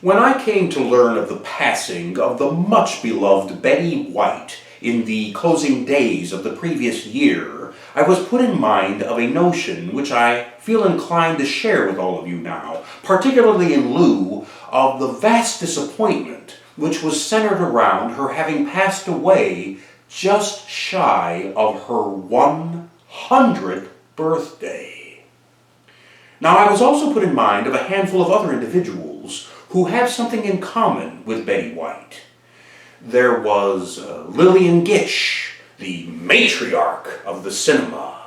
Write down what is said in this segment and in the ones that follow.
When I came to learn of the passing of the much-beloved Betty White in the closing days of the previous year, I was put in mind of a notion which I feel inclined to share with all of you now, particularly in lieu of the vast disappointment which was centered around her having passed away just shy of her 100th birthday. Now, I was also put in mind of a handful of other individuals who have something in common with Betty White. There was Lillian Gish, the matriarch of the cinema.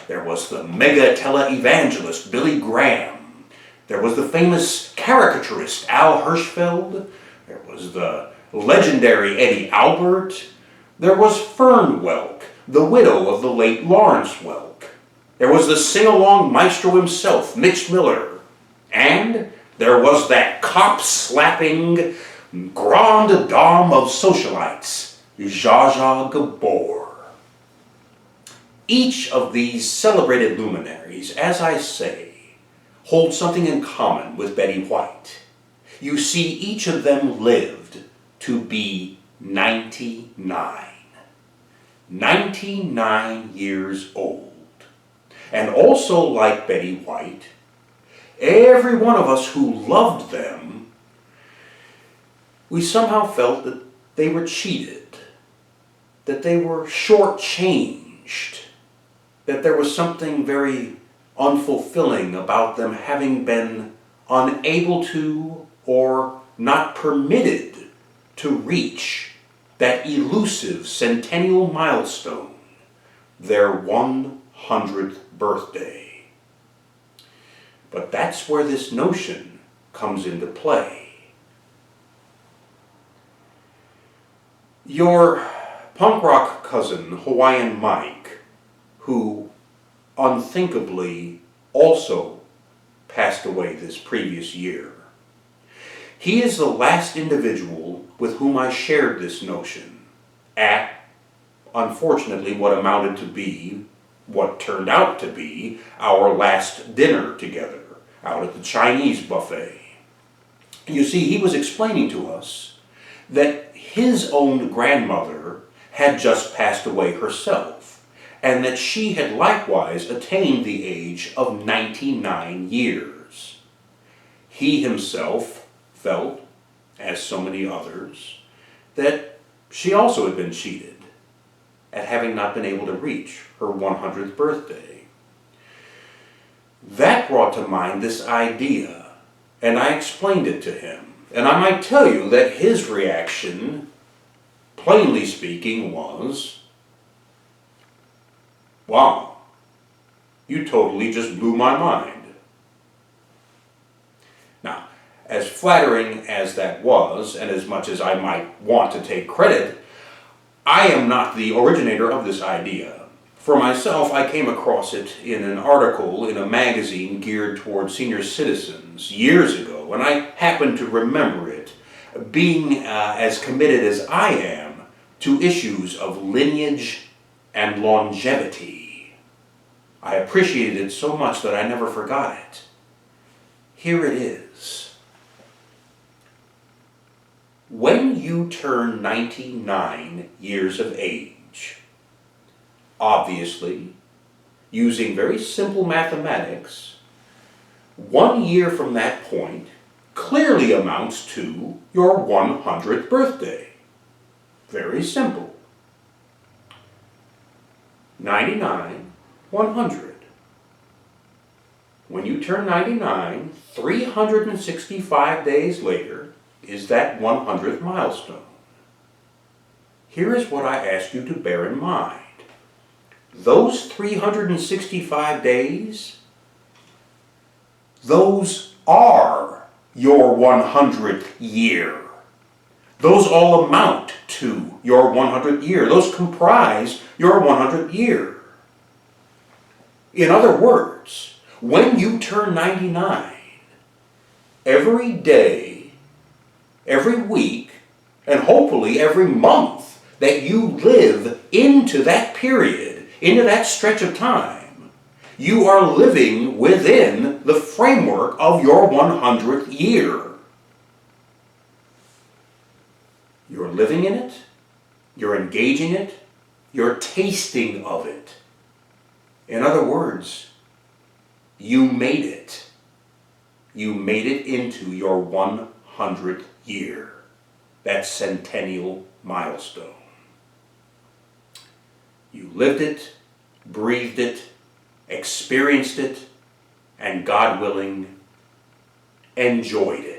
There was the mega televangelist Billy Graham. There was the famous caricaturist Al Hirschfeld. There was the legendary Eddie Albert. There was Fern Welk, the widow of the late Lawrence Welk. There was the sing-along maestro himself, Mitch Miller. And there was that cop-slapping grande dame of socialites, Zsa Zsa Gabor. Each of these celebrated luminaries, as I say, hold something in common with Betty White. You see, each of them lived to be 99. 99 years old. And also, like Betty White, every one of us who loved them, we somehow felt that they were cheated, that they were shortchanged, that there was something very unfulfilling about them having been unable to or not permitted to reach that elusive centennial milestone, their 100th birthday. But that's where this notion comes into play. Your punk rock cousin, Hawaiian Mike, who unthinkably also passed away this previous year, he is the last individual with whom I shared this notion at, unfortunately, what turned out to be our last dinner together out at the Chinese buffet. You see, he was explaining to us that his own grandmother had just passed away herself, and that she had likewise attained the age of 99 years. He himself felt, as so many others, that she also had been cheated at having not been able to reach her 100th birthday. That brought to mind this idea, and I explained it to him. And I might tell you that his reaction, plainly speaking, was, "Wow, you totally just blew my mind." Now, as flattering as that was, and as much as I might want to take credit, I am not the originator of this idea. For myself, I came across it in an article in a magazine geared toward senior citizens years ago, and I happen to remember it being as committed as I am to issues of lineage and longevity. I appreciated it so much that I never forgot it. Here it is. When you turn 99 years of age, obviously, using very simple mathematics, 1 year from that point clearly amounts to your 100th birthday. Very simple. 99, 100. When you turn 99, 365 days later is that 100th milestone. Here is what I ask you to bear in mind. Those 365 days, those are your 100th year. Those all amount to your 100th year. Those comprise your 100th year. In other words, when you turn 99, every day, every week, and hopefully every month that you live into that period, into that stretch of time, you are living within the framework of your 100th year. You're living in it, you're engaging it, you're tasting of it. In other words, you made it. You made it into your 100th year, that centennial milestone. You lived it, breathed it, experienced it, and God willing, enjoyed it.